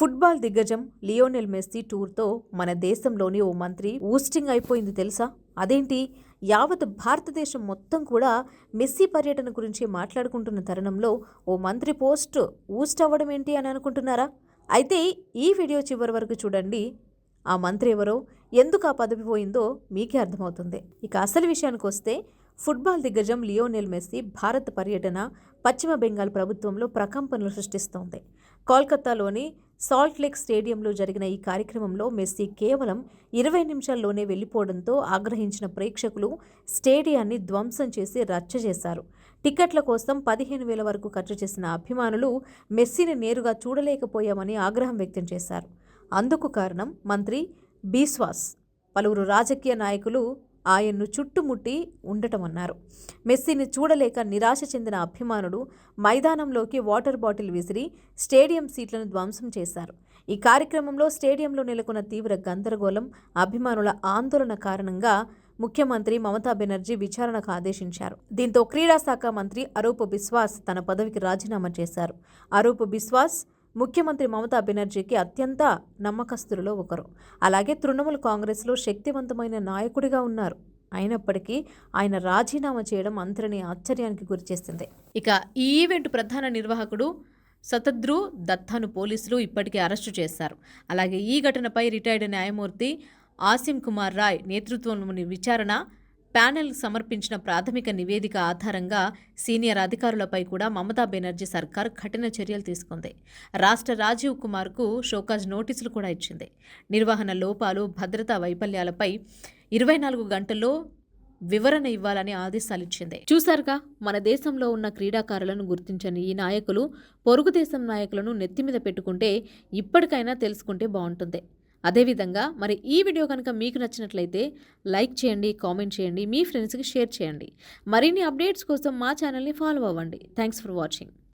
Football దిగ్గజం Lionel Messi టూర్తో మన దేశంలోని ఓ మంత్రి ఊస్టింగ్ అయిపోయింది తెలుసా? అదేంటి, యావత్ భారతదేశం మొత్తం కూడా మెస్సీ పర్యటన గురించి మాట్లాడుకుంటున్న తరుణంలో ఓ మంత్రి పోస్ట్ ఊస్ట్ అవ్వడం ఏంటి అని అనుకుంటున్నారా? అయితే ఈ వీడియో చివరి వరకు చూడండి. ఆ మంత్రి ఎవరో, ఎందుకు ఆ పదవి పోయిందో మీకే అర్థమవుతుంది. ఇక అసలు విషయానికి వస్తే, ఫుట్బాల్ దిగ్గజం లియోనెల్ మెస్సీ భారత్ పర్యటన పశ్చిమ బెంగాల్ ప్రభుత్వంలో ప్రకంపనలు సృష్టిస్తోంది. కోల్కతాలోని సాల్ట్ లేక్ స్టేడియంలో జరిగిన ఈ కార్యక్రమంలో మెస్సీ కేవలం 20 నిమిషాల్లోనే వెళ్లిపోవడంతో ఆగ్రహించిన ప్రేక్షకులు స్టేడియాన్ని ధ్వంసం చేసి రచ్చ చేశారు. టికెట్ల కోసం 15,000 వరకు ఖర్చు చేసిన అభిమానులు మెస్సీని నేరుగా చూడలేకపోయామని ఆగ్రహం వ్యక్తం చేశారు. అందుకు కారణం మంత్రి బిశ్వాస్, పలువురు రాజకీయ నాయకులు ఆయన్ను చుట్టుముట్టి ఉండటమన్నారు. మెస్సీని చూడలేక నిరాశ చెందిన అభిమానులు మైదానంలోకి వాటర్ బాటిల్ విసిరి స్టేడియం సీట్లను ధ్వంసం చేశారు. ఈ కార్యక్రమంలో స్టేడియంలో నెలకొన్న తీవ్ర గందరగోళం, అభిమానుల ఆందోళన కారణంగా ముఖ్యమంత్రి మమతా బెనర్జీ విచారణకు ఆదేశించారు. దీంతో క్రీడా శాఖ మంత్రి అరూప్ బిశ్వాస్ తన పదవికి రాజీనామా చేశారు. అరూప్ బిశ్వాస్ ముఖ్యమంత్రి మమతా బెనర్జీకి అత్యంత నమ్మకస్తులలో ఒకరు. అలాగే తృణమూల్ కాంగ్రెస్లో శక్తివంతమైన నాయకుడిగా ఉన్నారు. అయినప్పటికీ ఆయన రాజీనామా చేయడం అందరినీ ఆశ్చర్యానికి గురిచేసింది. ఇక ఈ ఈవెంట్ ప్రధాన నిర్వాహకుడు శతద్రు దత్తాను పోలీసులు ఇప్పటికే అరెస్టు చేశారు. అలాగే ఈ ఘటనపై రిటైర్డ్ న్యాయమూర్తి ఆసిం కుమార్ రాయ్ నేతృత్వంలోని విచారణ ప్యానెల్ సమర్పించిన ప్రాథమిక నివేదిక ఆధారంగా సీనియర్ అధికారులపై కూడా మమతా బెనర్జీ సర్కార్ కఠిన చర్యలు తీసుకుంది. రాష్ట్ర రాజీవ్ కుమార్కు షోకాజ్ నోటీసులు కూడా ఇచ్చింది. నిర్వహణ లోపాలు, భద్రతా వైఫల్యాలపై 24 గంటల్లో వివరణ ఇవ్వాలని ఆదేశాలిచ్చింది. చూశారుగా, మన దేశంలో ఉన్న క్రీడాకారులను గుర్తించని ఈ నాయకులు పొరుగు దేశం నాయకులను నెత్తిమీద పెట్టుకుంటే ఇప్పటికైనా తెలుసుకుంటే బాగుంటుంది. అదేవిధంగా మరి ఈ వీడియో కనుక మీకు నచ్చినట్లయితే లైక్ చేయండి, కామెంట్ చేయండి, మీ ఫ్రెండ్స్కి షేర్ చేయండి. మరిన్ని అప్డేట్స్ కోసం మా ఛానల్ని ఫాలో అవ్వండి. Thanks for watching.